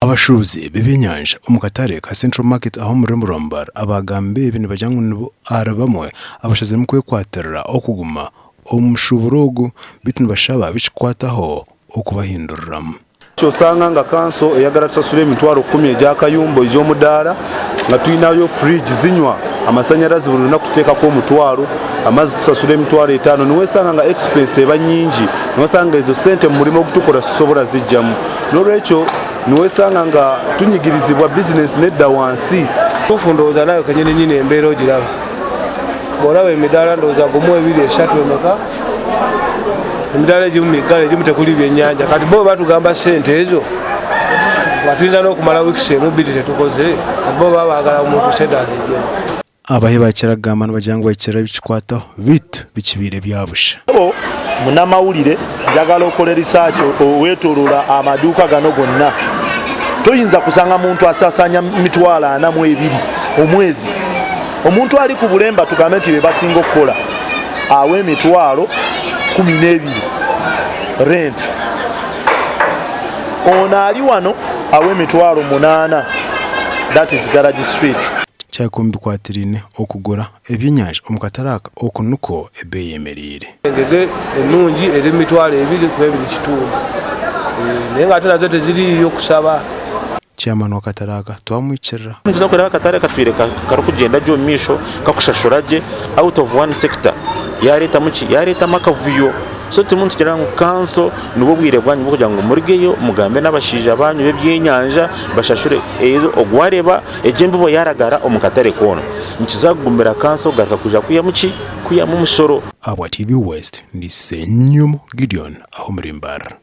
Abashuubuzi b'ebyenyanja omu katare ka Central Market aho muri Mbarara abagambe ibintu bajyanywe nibo arabamwe abashazemu kwekwatirira okuguma omushuburo ogu bitu nibashaba bikikwataho okubahinduriramu. Kyosanga nga kanso eyagala tusasula emitwalo 10 egy'akayumbo egy'omudaala nga tulinayo fridge zinywa amasanyalaze buli lunaku tuteekako omutwalo amazzi tusasula emitwalo 5 niwesanga nga expense eba nyingi niwesanga ezo sente mu mulimo ogutukola tusobola zijjamu n'olwekyo niwesanga nga tunyigirizibwa bizinesi nedda wansi. Ndowooza nawe kanyini nyini embeera ogiraba bw'olaba emidaala ndowooza gumu 2 3 emeka emidaala egimu migale egimu tekuli byennyanja kati bo batugamba sente ezo nga tulina n'okumala wiikisi emu 2 tetukoze kati bo babaagala omuntu sente azijjemu. Abahe bakiragamba nibajyanga bakira bikikwataho bitu bikibiire byabusha. Munnamawulire njagala okola research oweetooloola amaduuka gano gonna toyinza kusanga muntu asasanya mitwalo 42 omwezi. Omuntu ali ku bulemba tugambe nti be basinga okukola awe emitwalo 12 rent. Ono ali wano awe emitwalo 8, that is Garage Street. Kyakumbikwatiririne okugura ebyenyanja omu kataraka okunuko ebbeeyi eyemerire. Engege ennungi eri emitwalo 2 ku 2.2 naye nga ate nazo teziriyo kusaba. Chairman wa kataraka twamwikirira tuza kureba katare katwire karukugenda jyo misho kakushashuraje out of one sector yareta muki yareta makavuyo so tumuntu kirango kanso nubo bwire bwanyu kugira ngo murigeyo mugambe n'abashija banyu b'ebyenyanja bashashure ezo ogwareba ejembo yaragara omukatare kono nkizagumbira kanso garaka kuja kuya mu musoro. Abwa TV West ndi Senyumu Gideon aho muri Mbarara.